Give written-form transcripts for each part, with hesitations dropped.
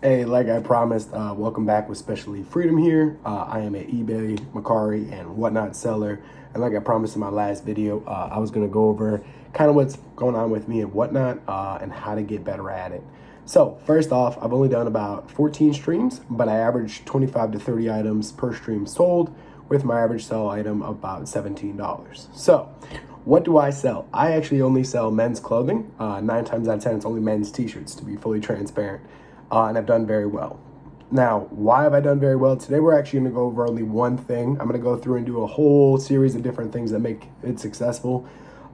Hey, like I promised, welcome back with Specially Freedom here. I am an eBay, Macari, and whatnot seller. And like I promised in my last video, I was going to go over kind of what's going on with me and whatnot and how to get better at it. So first off, I've only done about 14 streams, but I average 25 to 30 items per stream sold with my average sell item of about $17. So what do I sell? I actually only sell men's clothing. 9 times out of 10, it's only men's t-shirts, to be fully transparent. And I've done very well. Now, why have I done very well? Today we're actually going to go over only one thing. I'm going to go through and do a whole series of different things that make it successful.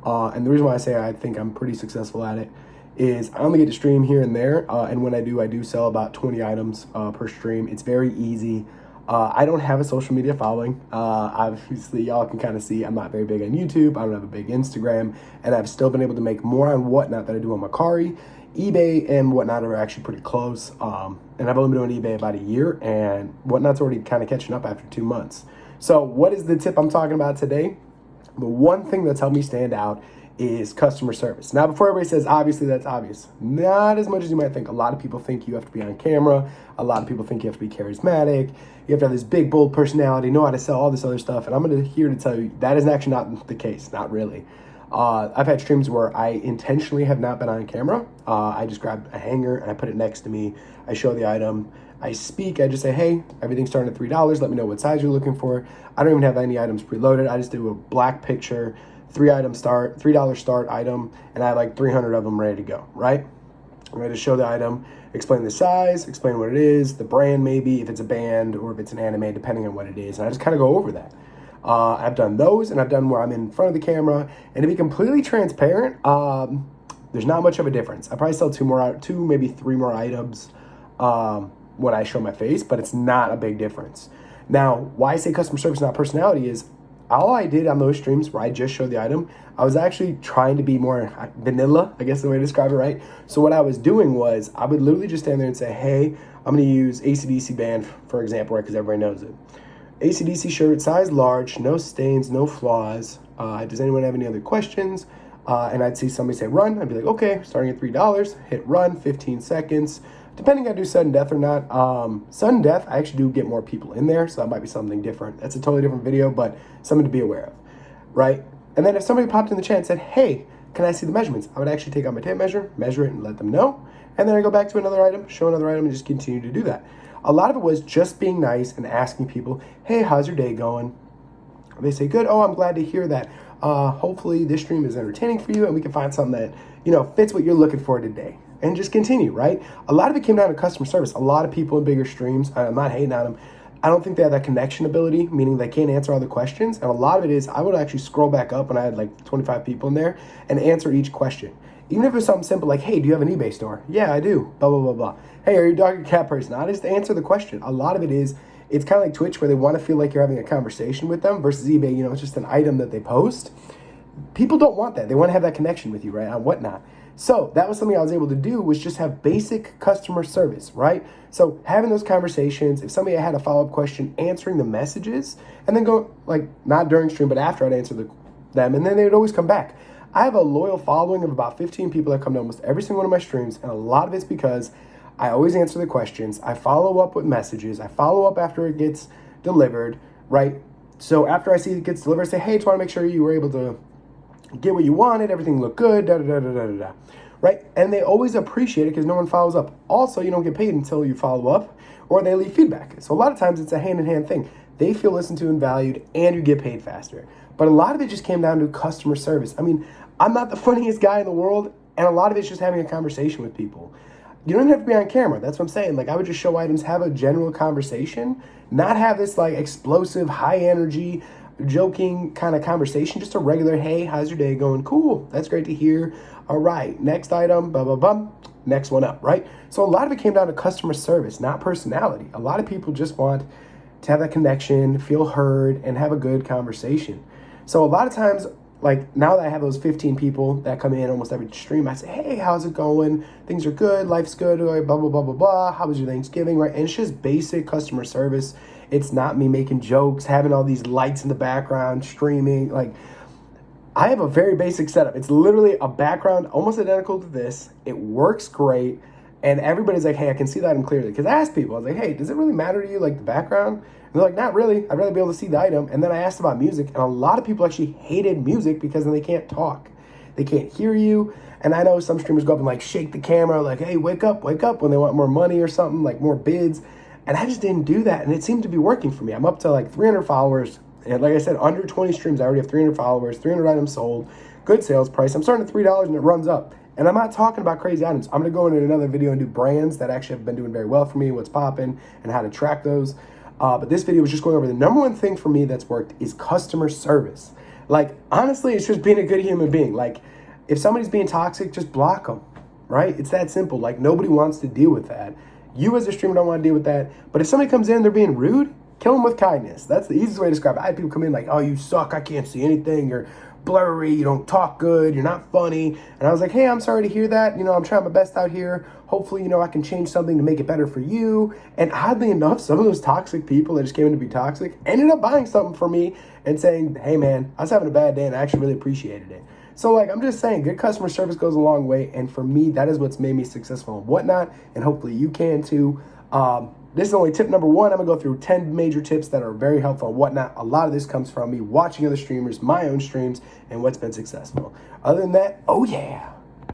And the reason why I say I think I'm pretty successful at it is I only get to stream here and there. And when I do sell about 20 items per stream. It's very easy. I don't have a social media following. Obviously, y'all can kind of see I'm not very big on YouTube. I don't have a big Instagram. And I've still been able to make more on Whatnot than I do on Macari. eBay and Whatnot are actually pretty close. And I've only been doing eBay about a year, and Whatnot's already kind of catching up after 2 months. So what is the tip I'm talking about today? The one thing that's helped me stand out is customer service. Now, before everybody says, obviously that's obvious, not as much as you might think. A lot of people think you have to be on camera. A lot of people think you have to be charismatic. You have to have this big, bold personality, know how to sell all this other stuff. And I'm here to tell you that is actually not the case, not really. I've had streams where I intentionally have not been on camera. I just grab a hanger and I put it next to me. I show the item. I speak. I just say, hey, everything's starting at $3. Let me know what size you're looking for. I don't even have any items preloaded. I just do a black picture, $3 start item, and I have like 300 of them ready to go, right? I'm going to show the item, explain the size, explain what it is, the brand maybe, if it's a band or if it's an anime, depending on what it is. And I just kind of go over that. I've done those, and I've done where I'm in front of the camera. And to be completely transparent, there's not much of a difference. I probably sell two, maybe three more items when I show my face, but it's not a big difference. Now, why I say customer service, not personality, is all I did on those streams where I just showed the item, I was actually trying to be more vanilla, I guess the way to describe it, right? So what I was doing was I would literally just stand there and say, hey, I'm going to use AC/DC band, for example, right, because everybody knows it. AC/DC shirt, size large, no stains, no flaws. Does anyone have any other questions? And I'd see somebody say run. I'd be like, okay, starting at $3, hit run, 15 seconds. Depending on do sudden death or not. Sudden death, I actually do get more people in there, so that might be something different. That's a totally different video, but something to be aware of, right? And then if somebody popped in the chat and said, hey, can I see the measurements? I would actually take out my tape measure, measure it, and let them know. And then I go back to another item, show another item, and just continue to do that. A lot of it was just being nice and asking people, hey, how's your day going? They say, good. Oh, I'm glad to hear that. Hopefully this stream is entertaining for you and we can find something that, fits what you're looking for today. And just continue, right? A lot of it came down to customer service. A lot of people in bigger streams, I'm not hating on them, I don't think they have that connection ability, meaning they can't answer all the questions. And a lot of it is I would actually scroll back up when I had like 25 people in there and answer each question. Even if it's something simple like, hey, do you have an eBay store? Yeah, I do. Blah, blah, blah, blah. Hey, are you a dog or cat person? I just answer the question. A lot of it is, it's kind of like Twitch where they want to feel like you're having a conversation with them versus eBay, it's just an item that they post. People don't want that. They want to have that connection with you, right? On Whatnot. So that was something I was able to do was just have basic customer service, right? So having those conversations, if somebody had a follow-up question, answering the messages, and then go, like, not during stream, but after I'd answer them, and then they would always come back. I have a loyal following of about 15 people that come to almost every single one of my streams, and a lot of it's because I always answer the questions. I follow up with messages. I follow up after it gets delivered, right? So after I see it gets delivered, I say, hey, just want to make sure you were able to get what you wanted, everything looked good, da-da-da-da-da-da, right? And they always appreciate it because no one follows up. Also, you don't get paid until you follow up or they leave feedback. So a lot of times it's a hand-in-hand thing. They feel listened to and valued, and you get paid faster. But a lot of it just came down to customer service. I mean, I'm not the funniest guy in the world, and a lot of it's just having a conversation with people. You don't even have to be on camera. That's what I'm saying. Like, I would just show items, have a general conversation, not have this like explosive, high energy, joking kind of conversation, just a regular, hey, how's your day going? Cool. That's great to hear. All right. Next item, blah, blah, blah. Next one up, right? So a lot of it came down to customer service, not personality. A lot of people just want to have that connection, feel heard, and have a good conversation. So a lot of times, like now that I have those 15 people that come in almost every stream, I say, hey, how's it going? Things are good. Life's good. Blah, blah, blah, blah, blah. How was your Thanksgiving, right? And it's just basic customer service. It's not me making jokes, having all these lights in the background, streaming. Like, I have a very basic setup. It's literally a background almost identical to this. It works great. And everybody's like, hey, I can see the item clearly. Because I asked people, I was like, hey, does it really matter to you, like the background? And they're like, not really. I'd rather be able to see the item. And then I asked about music, and a lot of people actually hated music because then they can't talk. They can't hear you. And I know some streamers go up and like shake the camera, like, hey, wake up, when they want more money or something, like more bids. And I just didn't do that. And it seemed to be working for me. I'm up to like 300 followers. And like I said, under 20 streams, I already have 300 followers, 300 items sold, good sales price. I'm starting at $3 and it runs up. And I'm not talking about crazy items. I'm going to go into another video and do brands that actually have been doing very well for me, what's popping, and how to track those. But this video was just going over the number one thing for me that's worked is customer service. Like, honestly, it's just being a good human being. Like, if somebody's being toxic, just block them, right? It's that simple. Like, nobody wants to deal with that. You as a streamer don't want to deal with that. But if somebody comes in, they're being rude, kill them with kindness. That's the easiest way to describe it. I had people come in like, oh, you suck. I can't see anything. You're blurry, you don't talk good, you're not funny. And I was like, hey, I'm sorry to hear that. You know, I'm trying my best out here. Hopefully, you know, I can change something to make it better for you. And oddly enough, some of those toxic people that just came in to be toxic ended up buying something for me and saying, hey man, I was having a bad day and I actually really appreciated it. So like, I'm just saying, good customer service goes a long way. And for me, that is what's made me successful and whatnot. And hopefully you can too. This is only tip number one. I'm gonna go through 10 major tips that are very helpful and whatnot. A lot of this comes from me watching other streamers, my own streams, and what's been successful. Other than that, oh yeah.